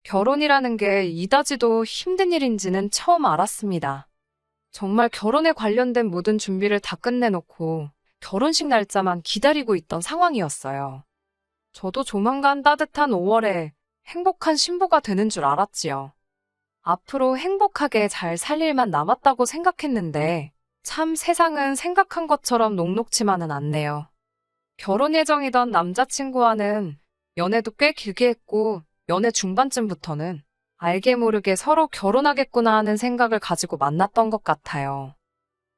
결혼이라는 게 이다지도 힘든 일인지는 처음 알았습니다. 정말 결혼에 관련된 모든 준비를 다 끝내놓고 결혼식 날짜만 기다리고 있던 상황이었어요. 저도 조만간 따뜻한 5월에 행복한 신부가 되는 줄 알았지요. 앞으로 행복하게 잘 살 일만 남았다고 생각했는데 참 세상은 생각한 것처럼 녹록지만은 않네요. 결혼 예정이던 남자친구와는 연애도 꽤 길게 했고 연애 중반쯤부터는 알게 모르게 서로 결혼하겠구나 하는 생각을 가지고 만났던 것 같아요.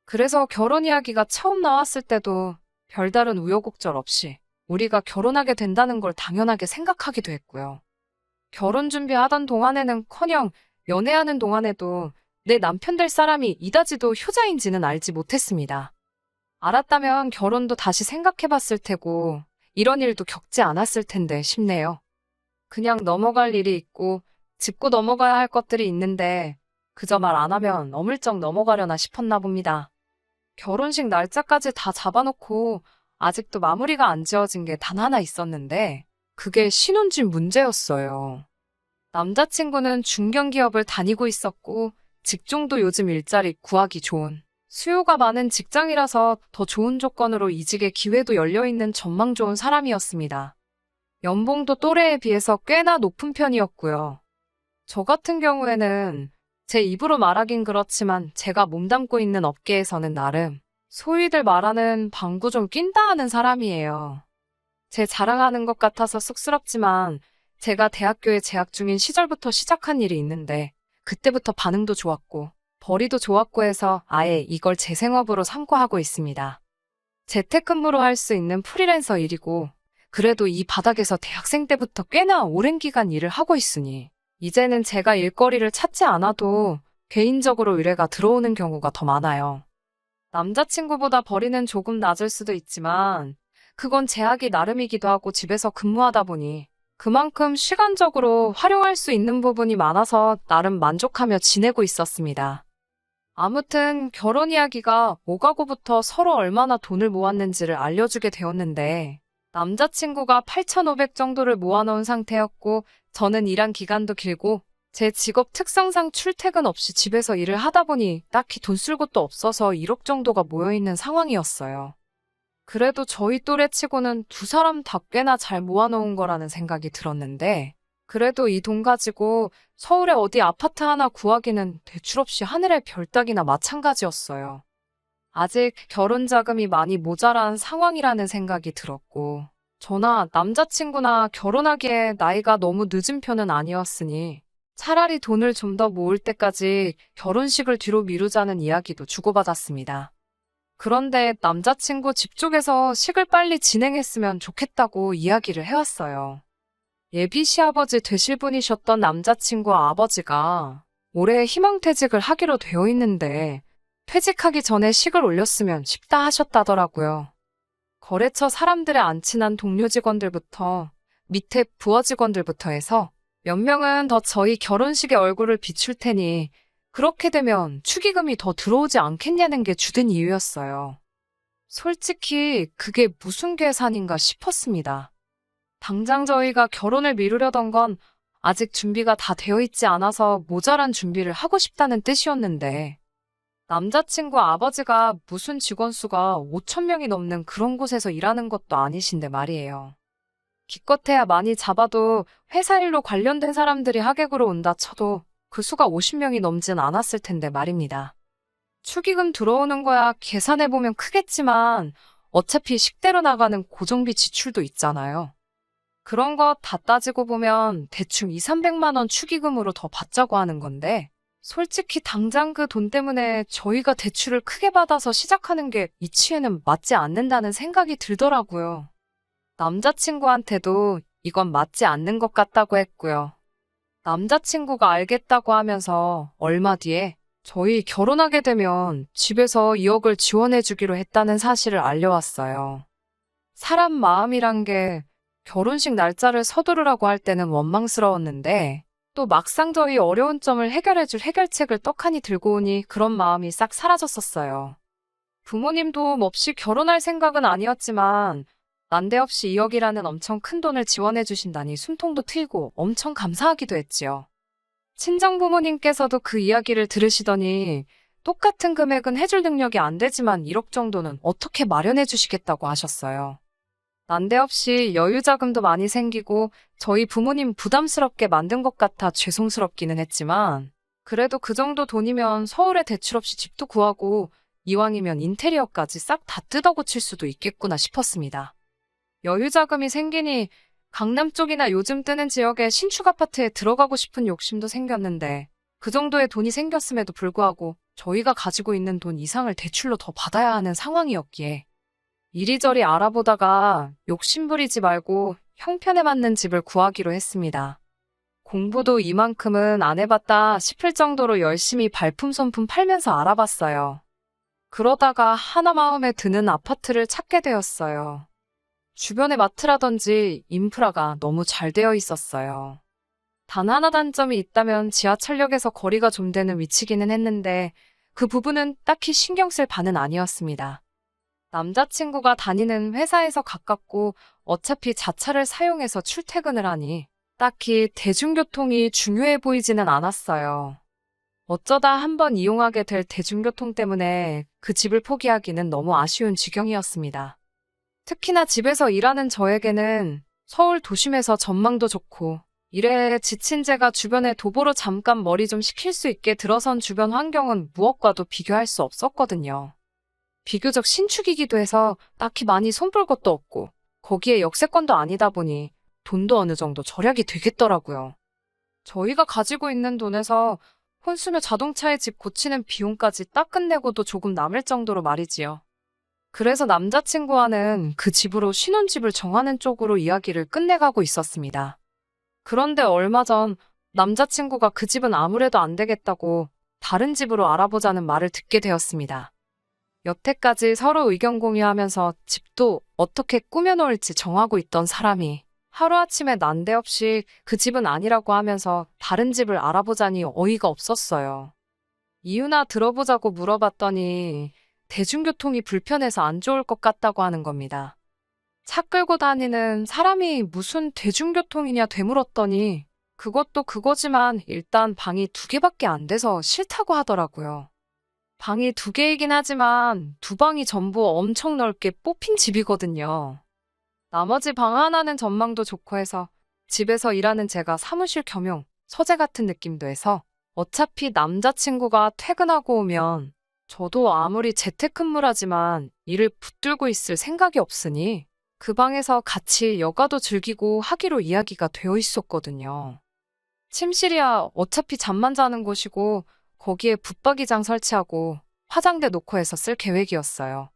그래서 결혼 이야기가 처음 나왔을 때도 별다른 우여곡절 없이 우리가 결혼하게 된다는 걸 당연하게 생각하기도 했고요. 결혼 준비하던 동안에는커녕 연애하는 동안에도 내 남편 될 사람이 이다지도 효자인지는 알지 못했습니다. 알았다면 결혼도 다시 생각해봤을 테고 이런 일도 겪지 않았을 텐데 싶네요. 그냥 넘어갈 일이 있고 짚고 넘어가야 할 것들이 있는데 그저 말 안 하면 어물쩍 넘어가려나 싶었나 봅니다. 결혼식 날짜까지 다 잡아놓고 아직도 마무리가 안 지어진 게 단 하나 있었는데 그게 신혼집 문제였어요. 남자친구는 중견기업을 다니고 있었고 직종도 요즘 일자리 구하기 좋은 수요가 많은 직장이라서 더 좋은 조건으로 이직의 기회도 열려있는 전망 좋은 사람이었습니다. 연봉도 또래에 비해서 꽤나 높은 편이었고요. 저 같은 경우에는 제 입으로 말하긴 그렇지만 제가 몸담고 있는 업계에서는 나름 소위들 말하는 방구 좀 낀다 하는 사람이에요. 제 자랑하는 것 같아서 쑥스럽지만 제가 대학교에 재학 중인 시절부터 시작한 일이 있는데 그때부터 반응도 좋았고 벌이도 좋았고 해서 아예 이걸 제 생업으로 삼고 하고 있습니다. 재택근무로 할 수 있는 프리랜서 일이고 그래도 이 바닥에서 대학생 때부터 꽤나 오랜 기간 일을 하고 있으니 이제는 제가 일거리를 찾지 않아도 개인적으로 의뢰가 들어오는 경우가 더 많아요. 남자친구보다 벌이는 조금 낮을 수도 있지만 그건 제약이 나름이기도 하고 집에서 근무하다 보니 그만큼 시간적으로 활용할 수 있는 부분이 많아서 나름 만족하며 지내고 있었습니다. 아무튼 결혼 이야기가 오가고부터 서로 얼마나 돈을 모았는지를 알려주게 되었는데 남자친구가 8,500 정도를 모아놓은 상태였고 저는 일한 기간도 길고 제 직업 특성상 출퇴근 없이 집에서 일을 하다 보니 딱히 돈 쓸 곳도 없어서 1억 정도가 모여있는 상황이었어요. 그래도 저희 또래치고는 두 사람 다 꽤나 잘 모아놓은 거라는 생각이 들었는데 그래도 이 돈 가지고 서울에 어디 아파트 하나 구하기는 대출 없이 하늘의 별 따기나 마찬가지였어요. 아직 결혼 자금이 많이 모자란 상황이라는 생각이 들었고 저나 남자친구나 결혼하기에 나이가 너무 늦은 편은 아니었으니 차라리 돈을 좀 더 모을 때까지 결혼식을 뒤로 미루자는 이야기도 주고받았습니다. 그런데 남자친구 집 쪽에서 식을 빨리 진행했으면 좋겠다고 이야기를 해왔어요. 예비 시아버지 되실 분이셨던 남자친구 아버지가 올해 희망퇴직을 하기로 되어 있는데 퇴직하기 전에 식을 올렸으면 쉽다 하셨다더라고요. 거래처 사람들의 안 친한 동료 직원들부터 밑에 부하 직원들부터 해서 몇 명은 더 저희 결혼식에 얼굴을 비출 테니 그렇게 되면 축의금이 더 들어오지 않겠냐는 게 주된 이유였어요. 솔직히 그게 무슨 계산인가 싶었습니다. 당장 저희가 결혼을 미루려던 건 아직 준비가 다 되어 있지 않아서 모자란 준비를 하고 싶다는 뜻이었는데 남자친구 아버지가 무슨 직원 수가 5천 명이 넘는 그런 곳에서 일하는 것도 아니신데 말이에요. 기껏해야 많이 잡아도 회사 일로 관련된 사람들이 하객으로 온다 쳐도 그 수가 50명이 넘진 않았을 텐데 말입니다. 축의금 들어오는 거야 계산해보면 크겠지만 어차피 식대로 나가는 고정비 지출도 있잖아요. 그런 거 다 따지고 보면 대충 2, 300만 원 축의금으로 더 받자고 하는 건데 솔직히 당장 그 돈 때문에 저희가 대출을 크게 받아서 시작하는 게 이치에는 맞지 않는다는 생각이 들더라고요. 남자친구한테도 이건 맞지 않는 것 같다고 했고요. 남자친구가 알겠다고 하면서 얼마 뒤에 저희 결혼하게 되면 집에서 2억을 지원해주기로 했다는 사실을 알려왔어요. 사람 마음이란 게 결혼식 날짜를 서두르라고 할 때는 원망스러웠는데 또 막상 저희 어려운 점을 해결해줄 해결책을 떡하니 들고 오니 그런 마음이 싹 사라졌었어요. 부모님 도움 없이 결혼할 생각은 아니었지만 난데없이 2억이라는 엄청 큰 돈을 지원해 주신다니 숨통도 트이고 엄청 감사하기도 했지요. 친정 부모님께서도 그 이야기를 들으시더니 똑같은 금액은 해줄 능력이 안 되지만 1억 정도는 어떻게 마련해 주시겠다고 하셨어요. 난데없이 여유 자금도 많이 생기고 저희 부모님 부담스럽게 만든 것 같아 죄송스럽기는 했지만 그래도 그 정도 돈이면 서울에 대출 없이 집도 구하고 이왕이면 인테리어까지 싹 다 뜯어고칠 수도 있겠구나 싶었습니다. 여유 자금이 생기니 강남 쪽이나 요즘 뜨는 지역의 신축 아파트에 들어가고 싶은 욕심도 생겼는데 그 정도의 돈이 생겼음에도 불구하고 저희가 가지고 있는 돈 이상을 대출로 더 받아야 하는 상황이었기에 이리저리 알아보다가 욕심부리지 말고 형편에 맞는 집을 구하기로 했습니다. 공부도 이만큼은 안 해봤다 싶을 정도로 열심히 발품손품 팔면서 알아봤어요. 그러다가 하나 마음에 드는 아파트를 찾게 되었어요. 주변에 마트라든지 인프라가 너무 잘 되어 있었어요. 단 하나 단점이 있다면 지하철역에서 거리가 좀 되는 위치기는 했는데 그 부분은 딱히 신경 쓸 바는 아니었습니다. 남자친구가 다니는 회사에서 가깝고 어차피 자차를 사용해서 출퇴근을 하니 딱히 대중교통이 중요해 보이지는 않았어요. 어쩌다 한번 이용하게 될 대중교통 때문에 그 집을 포기하기는 너무 아쉬운 지경이었습니다. 특히나 집에서 일하는 저에게는 서울 도심에서 전망도 좋고 일에 지친 제가 주변에 도보로 잠깐 머리 좀 식힐 수 있게 들어선 주변 환경은 무엇과도 비교할 수 없었거든요. 비교적 신축이기도 해서 딱히 많이 손볼 것도 없고 거기에 역세권도 아니다 보니 돈도 어느 정도 절약이 되겠더라고요. 저희가 가지고 있는 돈에서 혼수며 자동차에 집 고치는 비용까지 딱 끝내고도 조금 남을 정도로 말이지요. 그래서 남자친구와는 그 집으로 신혼집을 정하는 쪽으로 이야기를 끝내가고 있었습니다. 그런데 얼마 전 남자친구가 그 집은 아무래도 안 되겠다고 다른 집으로 알아보자는 말을 듣게 되었습니다. 여태까지 서로 의견 공유하면서 집도 어떻게 꾸며놓을지 정하고 있던 사람이 하루아침에 난데없이 그 집은 아니라고 하면서 다른 집을 알아보자니 어이가 없었어요. 이유나 들어보자고 물어봤더니 대중교통이 불편해서 안 좋을 것 같다고 하는 겁니다. 차 끌고 다니는 사람이 무슨 대중교통이냐 되물었더니 그것도 그거지만 일단 방이 2개밖에 안 돼서 싫다고 하더라고요. 방이 2개이긴 하지만 2방이 전부 엄청 넓게 뽑힌 집이거든요. 나머지 방 하나는 전망도 좋고 해서 집에서 일하는 제가 사무실 겸용 서재 같은 느낌도 해서 어차피 남자친구가 퇴근하고 오면 저도 아무리 재택근무라지만 일을 붙들고 있을 생각이 없으니 그 방에서 같이 여가도 즐기고 하기로 이야기가 되어 있었거든요. 침실이야 어차피 잠만 자는 곳이고 거기에 붙박이장 설치하고 화장대 놓고 해서 쓸 계획이었어요.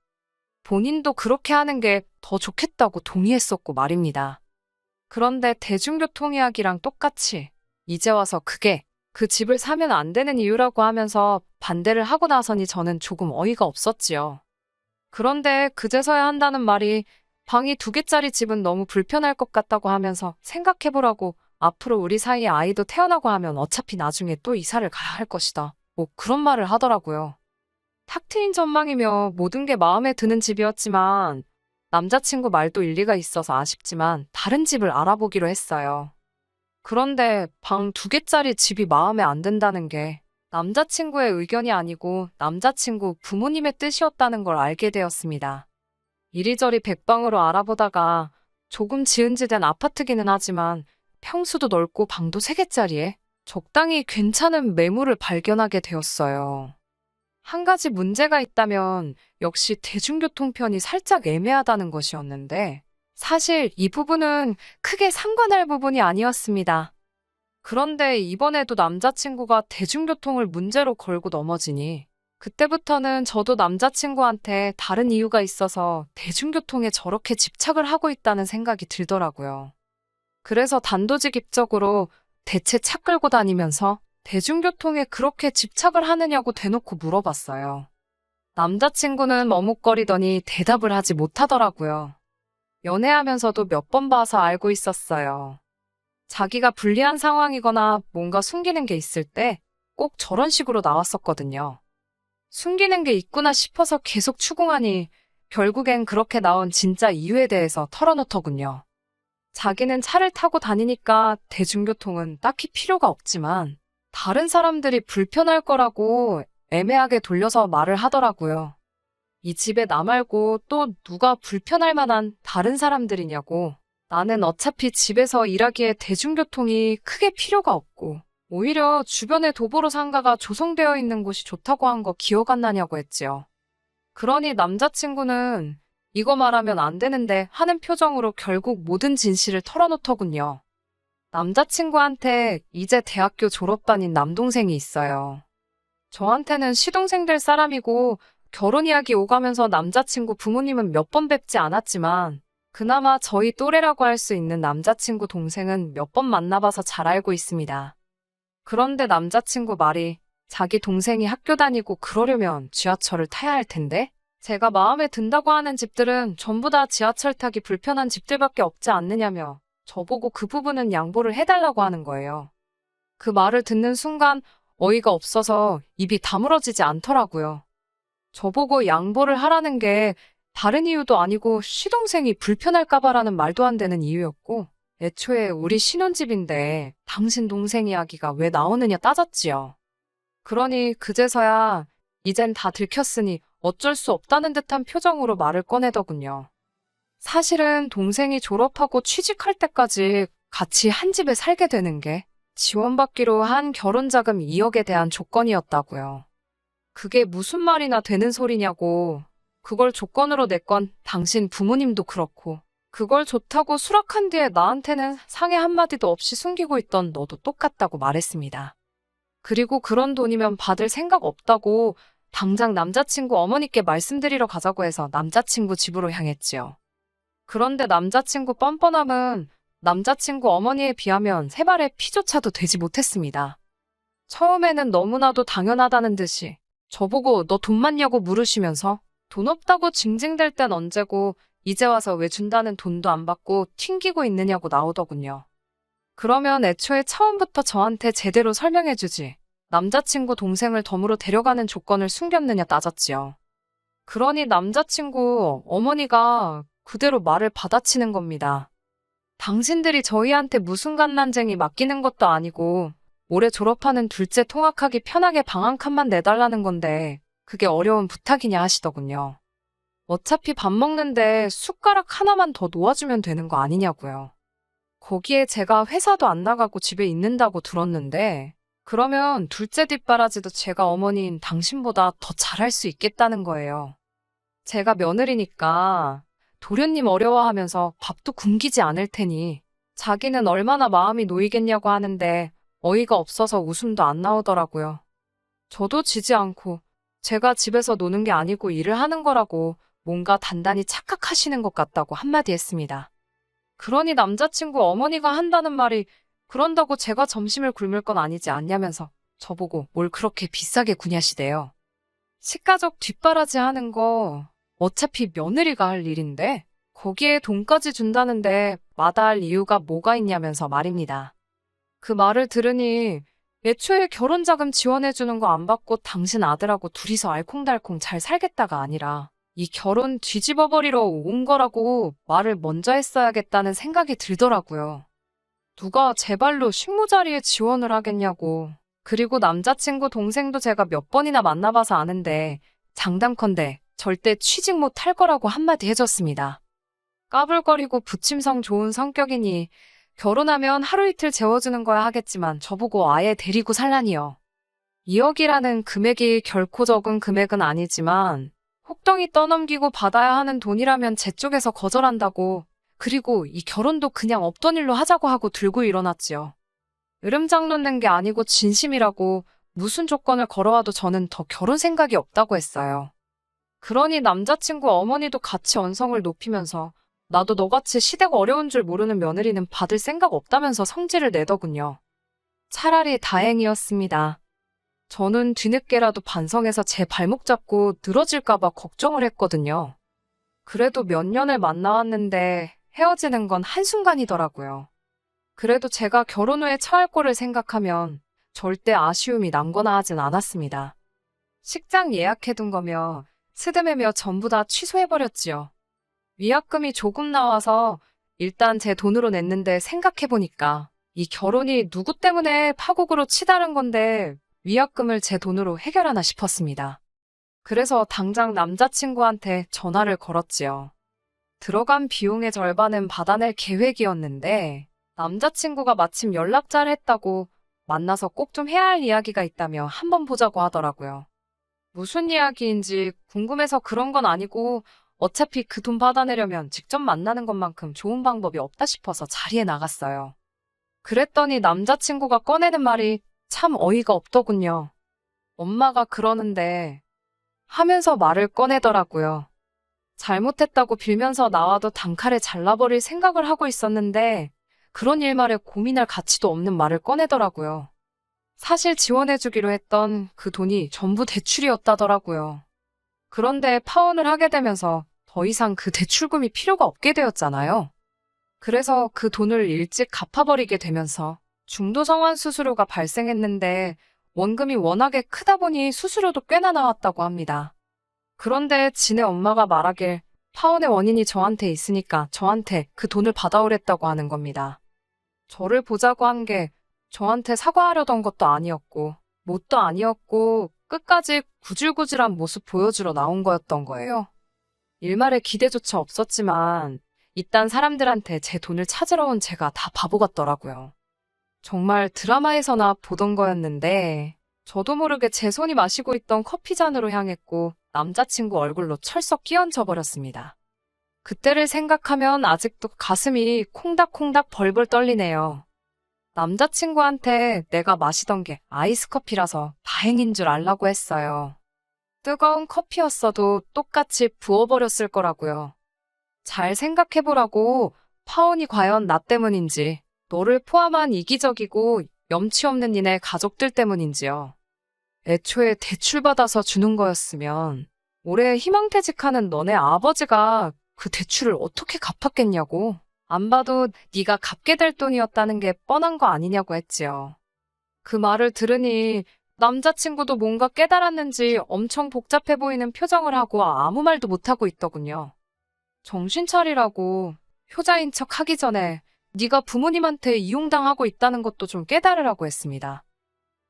본인도 그렇게 하는 게 더 좋겠다고 동의했었고 말입니다. 그런데 대중교통 이야기랑 똑같이 이제 와서 그게 그 집을 사면 안 되는 이유라고 하면서 반대를 하고 나서니 저는 조금 어이가 없었지요. 그런데 그제서야 한다는 말이 방이 2개짜리 집은 너무 불편할 것 같다고 하면서 생각해보라고 앞으로 우리 사이에 아이도 태어나고 하면 어차피 나중에 또 이사를 가야 할 것이다. 뭐 그런 말을 하더라고요. 탁 트인 전망이며 모든 게 마음에 드는 집이었지만 남자친구 말도 일리가 있어서 아쉽지만 다른 집을 알아보기로 했어요. 그런데 방 2개짜리 집이 마음에 안 든다는 게 남자친구의 의견이 아니고 남자친구 부모님의 뜻이었다는 걸 알게 되었습니다. 이리저리 백방으로 알아보다가 조금 지은지된 아파트기는 하지만 평수도 넓고 방도 3개짜리에 적당히 괜찮은 매물을 발견하게 되었어요. 한 가지 문제가 있다면 역시 대중교통편이 살짝 애매하다는 것이었는데 사실 이 부분은 크게 상관할 부분이 아니었습니다. 그런데 이번에도 남자친구가 대중교통을 문제로 걸고 넘어지니 그때부터는 저도 남자친구한테 다른 이유가 있어서 대중교통에 저렇게 집착을 하고 있다는 생각이 들더라고요. 그래서 단도직입적으로 대체 차 끌고 다니면서 대중교통에 그렇게 집착을 하느냐고 대놓고 물어봤어요. 남자친구는 머뭇거리더니 대답을 하지 못하더라고요. 연애하면서도 몇 번 봐서 알고 있었어요. 자기가 불리한 상황이거나 뭔가 숨기는 게 있을 때 꼭 저런 식으로 나왔었거든요. 숨기는 게 있구나 싶어서 계속 추궁하니 결국엔 그렇게 나온 진짜 이유에 대해서 털어놓더군요. 자기는 차를 타고 다니니까 대중교통은 딱히 필요가 없지만 다른 사람들이 불편할 거라고 애매하게 돌려서 말을 하더라고요. 이 집에 나 말고 또 누가 불편할 만한 다른 사람들이냐고. 나는 어차피 집에서 일하기에 대중교통이 크게 필요가 없고 오히려 주변에 도보로 상가가 조성되어 있는 곳이 좋다고 한 거 기억 안 나냐고 했지요. 그러니 남자친구는 이거 말하면 안 되는데 하는 표정으로 결국 모든 진실을 털어놓더군요. 남자친구한테 이제 대학교 졸업반인 남동생이 있어요. 저한테는 시동생 될 사람이고 결혼 이야기 오가면서 남자친구 부모님은 몇 번 뵙지 않았지만 그나마 저희 또래라고 할 수 있는 남자친구 동생은 몇 번 만나봐서 잘 알고 있습니다. 그런데 남자친구 말이 자기 동생이 학교 다니고 그러려면 지하철을 타야 할 텐데 제가 마음에 든다고 하는 집들은 전부 다 지하철 타기 불편한 집들밖에 없지 않느냐며 저보고 그 부분은 양보를 해달라고 하는 거예요. 그 말을 듣는 순간 어이가 없어서 입이 다물어지지 않더라고요. 저보고 양보를 하라는 게 다른 이유도 아니고 시동생이 불편할까봐라는 말도 안 되는 이유였고 애초에 우리 신혼집인데 당신 동생 이야기가 왜 나오느냐 따졌지요. 그러니 그제서야 이젠 다 들켰으니 어쩔 수 없다는 듯한 표정으로 말을 꺼내더군요. 사실은 동생이 졸업하고 취직할 때까지 같이 한 집에 살게 되는 게 지원받기로 한 결혼자금 2억에 대한 조건이었다고요. 그게 무슨 말이나 되는 소리냐고. 그걸 조건으로 냈건 당신 부모님도 그렇고 그걸 좋다고 수락한 뒤에 나한테는 상해 한마디도 없이 숨기고 있던 너도 똑같다고 말했습니다. 그리고 그런 돈이면 받을 생각 없다고 당장 남자친구 어머니께 말씀드리러 가자고 해서 남자친구 집으로 향했지요. 그런데 남자친구 뻔뻔함은 남자친구 어머니에 비하면 세 발의 피조차도 되지 못했습니다. 처음에는 너무나도 당연하다는 듯이 저보고 너 돈 많냐고 물으시면서 돈 없다고 징징댈 땐 언제고 이제 와서 왜 준다는 돈도 안 받고 튕기고 있느냐고 나오더군요. 그러면 애초에 처음부터 저한테 제대로 설명해주지. 남자친구 동생을 덤으로 데려가는 조건을 숨겼느냐 따졌지요. 그러니 남자친구 어머니가 그대로 말을 받아치는 겁니다. 당신들이 저희한테 무슨 갓난쟁이 맡기는 것도 아니고 올해 졸업하는 둘째 통학하기 편하게 방 한 칸만 내달라는 건데 그게 어려운 부탁이냐 하시더군요. 어차피 밥 먹는데 숟가락 하나만 더 놓아주면 되는 거 아니냐고요. 거기에 제가 회사도 안 나가고 집에 있는다고 들었는데 그러면 둘째 뒷바라지도 제가 어머니인 당신보다 더 잘할 수 있겠다는 거예요. 제가 며느리니까 도련님 어려워하면서 밥도 굶기지 않을 테니 자기는 얼마나 마음이 놓이겠냐고 하는데 어이가 없어서 웃음도 안 나오더라고요. 저도 지지 않고 제가 집에서 노는 게 아니고 일을 하는 거라고 뭔가 단단히 착각하시는 것 같다고 한마디 했습니다. 그러니 남자친구 어머니가 한다는 말이 그런다고 제가 점심을 굶을 건 아니지 않냐면서 저보고 뭘 그렇게 비싸게 구냐시대요. 식가족 뒷바라지 하는 거 어차피 며느리가 할 일인데 거기에 돈까지 준다는데 마다할 이유가 뭐가 있냐면서 말입니다. 그 말을 들으니 애초에 결혼자금 지원해주는 거 안 받고 당신 아들하고 둘이서 알콩달콩 잘 살겠다가 아니라 이 결혼 뒤집어버리러 온 거라고 말을 먼저 했어야겠다는 생각이 들더라고요. 누가 제 발로 식모자리에 지원을 하겠냐고. 그리고 남자친구 동생도 제가 몇 번이나 만나봐서 아는데 장담컨대 절대 취직 못할 거라고 한마디 해줬습니다. 까불거리고 부침성 좋은 성격이니 결혼하면 하루 이틀 재워주는 거야 하겠지만 저보고 아예 데리고 살라니요. 2억이라는 금액이 결코 적은 금액은 아니지만 혹덩이 떠넘기고 받아야 하는 돈이라면 제 쪽에서 거절한다고. 그리고 이 결혼도 그냥 없던 일로 하자고 하고 들고 일어났지요. 으름장 놓는 게 아니고 진심이라고 무슨 조건을 걸어와도 저는 더 결혼 생각이 없다고 했어요. 그러니 남자친구 어머니도 같이 언성을 높이면서 나도 너같이 시대가 어려운 줄 모르는 며느리는 받을 생각 없다면서 성질을 내더군요. 차라리 다행이었습니다. 저는 뒤늦게라도 반성해서 제 발목 잡고 늘어질까봐 걱정을 했거든요. 그래도 몇 년을 만나왔는데 헤어지는 건 한순간이더라고요. 그래도 제가 결혼 후에 처할 거를 생각하면 절대 아쉬움이 남거나 하진 않았습니다. 식장 예약해둔 거며 스드메며 전부 다 취소해버렸지요. 위약금이 조금 나와서 일단 제 돈으로 냈는데 생각해보니까 이 결혼이 누구 때문에 파국으로 치달은 건데 위약금을 제 돈으로 해결하나 싶었습니다. 그래서 당장 남자친구한테 전화를 걸었지요. 들어간 비용의 절반은 받아낼 계획이었는데 남자친구가 마침 연락 잘 했다고 만나서 꼭 좀 해야 할 이야기가 있다며 한번 보자고 하더라고요. 무슨 이야기인지 궁금해서 그런 건 아니고 어차피 그 돈 받아내려면 직접 만나는 것만큼 좋은 방법이 없다 싶어서 자리에 나갔어요. 그랬더니 남자친구가 꺼내는 말이 참 어이가 없더군요. 엄마가 그러는데 하면서 말을 꺼내더라고요. 잘못했다고 빌면서 나와도 단칼에 잘라버릴 생각을 하고 있었는데 그런 일말에 고민할 가치도 없는 말을 꺼내더라고요. 사실 지원해주기로 했던 그 돈이 전부 대출이었다더라고요. 그런데 파혼을 하게 되면서 더 이상 그 대출금이 필요가 없게 되었잖아요. 그래서 그 돈을 일찍 갚아버리게 되면서 중도성환 수수료가 발생했는데 원금이 워낙에 크다 보니 수수료도 꽤나 나왔다고 합니다. 그런데 지네 엄마가 말하길 파혼의 원인이 저한테 있으니까 저한테 그 돈을 받아오랬다고 하는 겁니다. 저를 보자고 한 게 저한테 사과하려던 것도 아니었고 뭣도 아니었고 끝까지 구질구질한 모습 보여주러 나온 거였던 거예요. 일말에 기대조차 없었지만 이딴 사람들한테 제 돈을 찾으러 온 제가 다 바보 같더라고요. 정말 드라마에서나 보던 거였는데 저도 모르게 제 손이 마시고 있던 커피잔으로 향했고 남자친구 얼굴로 철썩 끼얹어 버렸습니다. 그때를 생각하면 아직도 가슴이 콩닥콩닥 벌벌 떨리네요. 남자친구한테 내가 마시던 게 아이스 커피라서 다행인 줄 알라고 했어요. 뜨거운 커피였어도 똑같이 부어버렸을 거라고요. 잘 생각해보라고. 파혼이 과연 나 때문인지, 너를 포함한 이기적이고 염치 없는 니네 가족들 때문인지요. 애초에 대출받아서 주는 거였으면 올해 희망퇴직하는 너네 아버지가 그 대출을 어떻게 갚았겠냐고. 안 봐도 네가 갚게 될 돈이었다는 게 뻔한 거 아니냐고 했지요. 그 말을 들으니 남자친구도 뭔가 깨달았는지 엄청 복잡해 보이는 표정을 하고 아무 말도 못하고 있더군요. 정신 차리라고. 효자인 척 하기 전에 네가 부모님한테 이용당하고 있다는 것도 좀 깨달으라고 했습니다.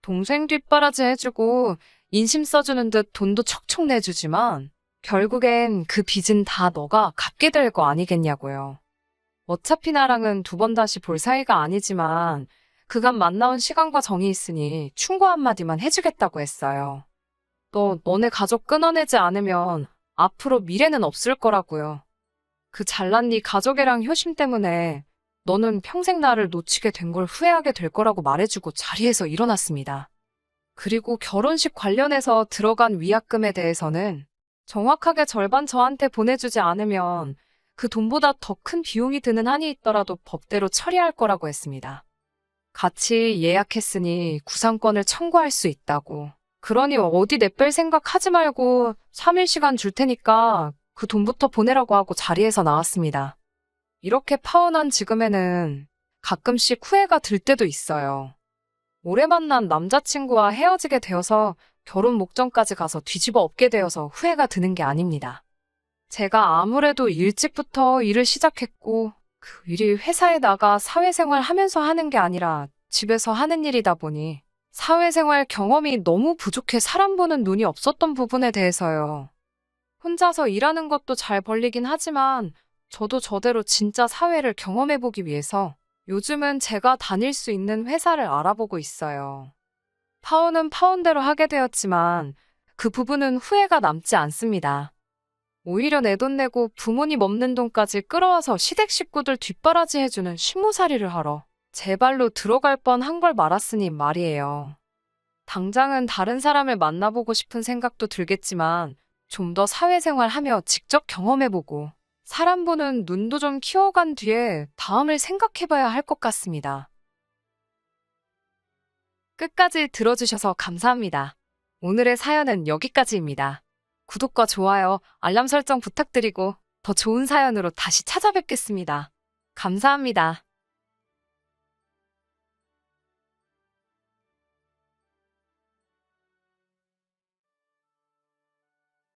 동생 뒷바라지 해주고 인심 써주는 듯 돈도 척척 내주지만 결국엔 그 빚은 다 너가 갚게 될 거 아니겠냐고요. 어차피 나랑은 두 번 다시 볼 사이가 아니지만 그간 만나온 시간과 정이 있으니 충고 한마디만 해주겠다고 했어요. 너네 가족 끊어내지 않으면 앞으로 미래는 없을 거라고요. 그 잘난 네 가족애랑 효심 때문에 너는 평생 나를 놓치게 된 걸 후회하게 될 거라고 말해주고 자리에서 일어났습니다. 그리고 결혼식 관련해서 들어간 위약금에 대해서는 정확하게 절반 저한테 보내주지 않으면 그 돈보다 더 큰 비용이 드는 한이 있더라도 법대로 처리할 거라고 했습니다. 같이 예약했으니 구상권을 청구할 수 있다고. 그러니 어디 내뺄 생각 하지 말고 3일 시간 줄 테니까 그 돈부터 보내라고 하고 자리에서 나왔습니다. 이렇게 파혼한 지금에는 가끔씩 후회가 들 때도 있어요. 오래 만난 남자친구와 헤어지게 되어서 결혼 목전까지 가서 뒤집어 엎게 되어서 후회가 드는 게 아닙니다. 제가 아무래도 일찍부터 일을 시작했고 그 일이 회사에 나가 사회생활 하면서 하는 게 아니라 집에서 하는 일이다 보니 사회생활 경험이 너무 부족해 사람 보는 눈이 없었던 부분에 대해서요. 혼자서 일하는 것도 잘 벌리긴 하지만 저도 저대로 진짜 사회를 경험해보기 위해서 요즘은 제가 다닐 수 있는 회사를 알아보고 있어요. 파혼은 파혼대로 하게 되었지만 그 부분은 후회가 남지 않습니다. 오히려 내 돈 내고 부모님 없는 돈까지 끌어와서 시댁 식구들 뒷바라지 해주는 신무살이를 하러 제 발로 들어갈 뻔한 걸 말았으니 말이에요. 당장은 다른 사람을 만나보고 싶은 생각도 들겠지만 좀 더 사회생활 하며 직접 경험해보고 사람 보는 눈도 좀 키워간 뒤에 다음을 생각해봐야 할 것 같습니다. 끝까지 들어주셔서 감사합니다. 오늘의 사연은 여기까지입니다. 구독과 좋아요, 알람 설정 부탁드리고 더 좋은 사연으로 다시 찾아뵙겠습니다. 감사합니다.